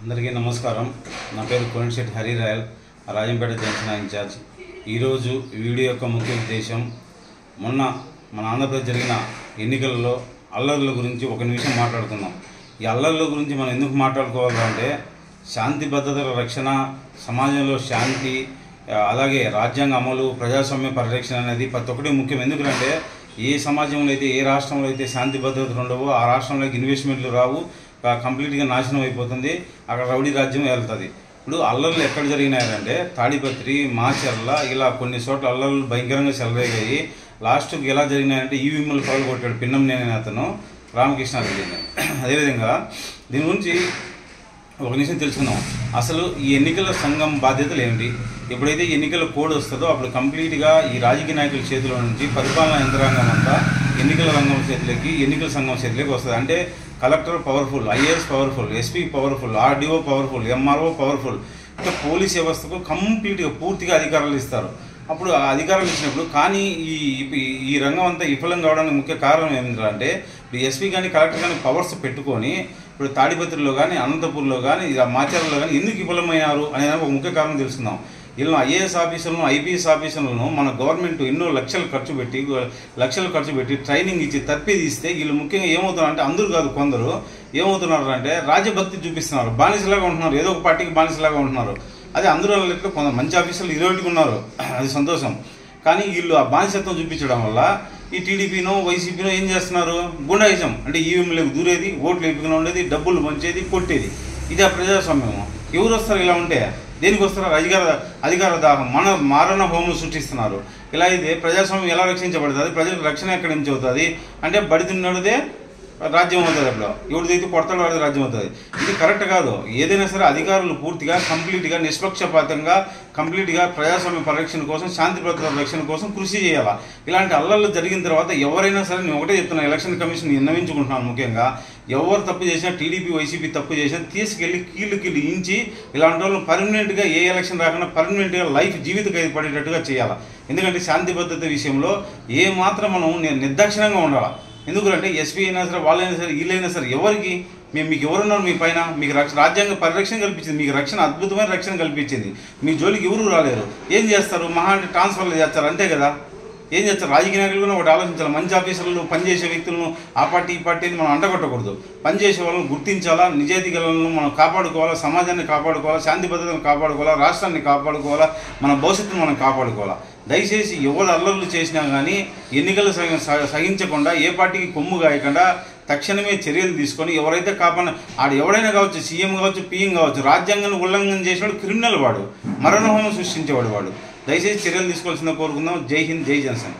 అందరికీ నమస్కారం. నా పేరు కోనిశెట్టి హరి రాయల్, రాజంపేట జంక్షన్ ఇన్ఛార్జ్. ఈరోజు వీడియో యొక్క ముఖ్య ఉద్దేశం, మొన్న మన ఆంధ్రప్రదేశ్ జరిగిన ఎన్నికలలో అల్లర్ల గురించి ఒక నిమిషం మాట్లాడుకుందాం. ఈ అల్లర్ల గురించి మనం ఎందుకు మాట్లాడుకోవాలంటే, శాంతి భద్రతల రక్షణ, సమాజంలో శాంతి, అలాగే రాజ్యాంగ అమలు, ప్రజాస్వామ్య పరిరక్షణ అనేది ప్రతి ఒక్కటి ముఖ్యం. ఎందుకంటే ఏ సమాజంలో అయితే, ఏ రాష్ట్రంలో అయితే శాంతి భద్రతలు ఉండవో ఆ రాష్ట్రంలోకి ఇన్వెస్ట్మెంట్లు రావు, కంప్లీట్గా నాశనం అయిపోతుంది, అక్కడ రౌడీ రాజ్యం వెళ్తుంది. ఇప్పుడు అల్లర్లు ఎక్కడ జరిగినాయంటే తాడిపత్రి, మాచర్ల, ఇలా కొన్ని చోట్ల అల్లర్లు భయంకరంగా చెలరేగాయి. లాస్ట్కి ఎలా జరిగినాయంటే ఈవీఎంలు పగలు కొట్టాడు పిన్నంనేని అతను, రామకృష్ణారెడ్డిని. అదేవిధంగా దీని గురించి ఒక నిమిషం తెలుసుకుందాం. అసలు ఈ ఎన్నికల సంఘం బాధ్యతలు ఏమిటి? ఎప్పుడైతే ఎన్నికల కోడ్ వస్తుందో అప్పుడు కంప్లీట్గా ఈ రాజకీయ నాయకుల చేతిలో నుంచి పరిపాలనా యంత్రాంగం అంతా ఎన్నికల రంగం చేతిలోకి, ఎన్నికల సంఘం చేతిలోకి వస్తుంది. అంటే collector powerful, IAS powerful, SP powerful, RDO powerful, MRO powerful, ఇంకా పోలీస్ వ్యవస్థకు కంప్లీట్గా పూర్తిగా అధికారాలు ఇస్తారు. అప్పుడు ఆ అధికారాలు ఇచ్చినప్పుడు కానీ ఈ రంగం అంతా విఫలం కావడానికి ముఖ్య కారణం ఏమిటంటే, ఇప్పుడు ఎస్పీ కానీ కలెక్టర్ కానీ పవర్స్ పెట్టుకొని ఇప్పుడు తాడిపత్రిలో కానీ, అనంతపూర్లో కానీ, మాచర్లలో కానీ ఎందుకు విఫలమయ్యారు అనేది ఒక ముఖ్య కారణం తెలుసుకుందాం. వీళ్ళను ఐఏఎస్ ఆఫీసర్లను, ఐపీఎస్ ఆఫీసర్లను మన గవర్నమెంట్ ఎన్నో లక్షలు ఖర్చు పెట్టి ట్రైనింగ్ ఇచ్చి తర్పీది ఇస్తే వీళ్ళు ముఖ్యంగా ఏమవుతున్నారంటే, అందరూ కాదు కొందరు ఏమవుతున్నారు అంటే రాజ్యభక్తి చూపిస్తున్నారు, బానిసలాగా ఉంటున్నారు, ఏదో ఒక పార్టీకి బానిసలాగా ఉంటున్నారు. అదే అందరూ లెక్క కొంత మంచి ఆఫీసర్లు ఇరోటికి ఉన్నారు, అది సంతోషం. కానీ వీళ్ళు ఆ బానిసత్వం చూపించడం వల్ల ఈ టీడీపీనో వైసీపీనో ఏం చేస్తున్నారు, గుండాయిజం. అంటే ఈవీఎంలకు దూరేది, ఓట్లు ఎప్పుకుని ఉండేది, డబ్బులు పంచేది, కొట్టేది. ఇది ఆ ప్రజాస్వామ్యము. ఎవరు వస్తారు ఇలా ఉంటే? దేనికి వస్తారు? అధికార దాహం, మారణ హోమం సృష్టిస్తున్నారు. ఇలా అయితే ప్రజాస్వామ్యం ఎలా రక్షించబడుతుంది? ప్రజలకు రక్షణ ఎక్కడి నుంచి అవుతుంది అంటే, బడి తిన్నాడుదే రాజ్యం అవుతుంది. అప్పుడు ఎవరిదైతే కొడతాడో వాడిది రాజ్యం అవుతుంది. ఇది కరెక్ట్ కాదు. ఏదైనా సరే అధికారులు పూర్తిగా కంప్లీట్గా నిష్పక్షపాతంగా కంప్లీట్గా ప్రజాస్వామ్య పరిరక్షణ కోసం, శాంతి భద్రతల రక్షణ కోసం కృషి చేయాలా. ఇలాంటి అల్లర్లు జరిగిన తర్వాత ఎవరైనా సరే, నేను ఒకటే చెప్తున్నా, ఎలక్షన్ కమిషన్ విన్నవించుకుంటున్నాను ముఖ్యంగా, ఎవరు తప్పు చేసినా, టీడీపీ వైసీపీ తప్పు చేసినా తీసుకెళ్లి కీళ్ళు ఇంచి ఇలాంటి వాళ్ళు పర్మనెంట్గా ఏ ఎలక్షన్ రాకుండా పర్మనెంట్గా లైఫ్ జీవిత ఖైదు పడేటట్టుగా చేయాలి. ఎందుకంటే శాంతి భద్రత విషయంలో ఏ మాత్రం మనం నిర్దాక్షిణ్యంగా ఉండాలి. ఎందుకంటే ఎస్పీ అయినా సరే, వాళ్ళైనా సరే, వీళ్ళైనా సరే, ఎవరికి మీకు ఎవరున్నారు మీ పైన? మీకు రాజ్యాంగ పరిరక్షణ కల్పించింది, మీకు రక్షణ, అద్భుతమైన రక్షణ కల్పించింది. మీ జోలికి ఎవరు రాలేరు. ఏం చేస్తారు? మహా అంటే ట్రాన్స్ఫర్లు చేస్తారు, అంతే కదా. ఏం చేస్తారు? రాజకీయ నాయకులు కూడా ఒకటి ఆలోచించాలి. మంచి ఆఫీసర్లు, పనిచేసే వ్యక్తులను ఆ పార్టీ ఈ పార్టీని మనం అంటగొట్టకూడదు. పనిచేసే వాళ్ళని గుర్తించాలా, నిజాయితీ గలను మనం కాపాడుకోవాలా, సమాజాన్ని కాపాడుకోవాలా, శాంతి భద్రతను కాపాడుకోవాలా, రాష్ట్రాన్ని కాపాడుకోవాలా, మన భవిష్యత్తును మనం కాపాడుకోవాలా. దయచేసి ఎవరు అల్లర్లు చేసినా కానీ ఎన్నికలు సహించకుండా, ఏ పార్టీకి కొమ్ము గాయకుండా తక్షణమే చర్యలు తీసుకొని, ఎవరైతే ఆడు ఎవడైనా కావచ్చు, సీఎం కావచ్చు, పీఎం కావచ్చు, రాజ్యాంగాన్ని ఉల్లంఘన చేసినవాడు క్రిమినల్, వాడు మరణహోమం సృష్టించేవాడు వాడు. దయచేసి చర్యలు తీసుకోవాల్సిందిగా కోరుకుందాం. జై హింద్, జై జనసేన.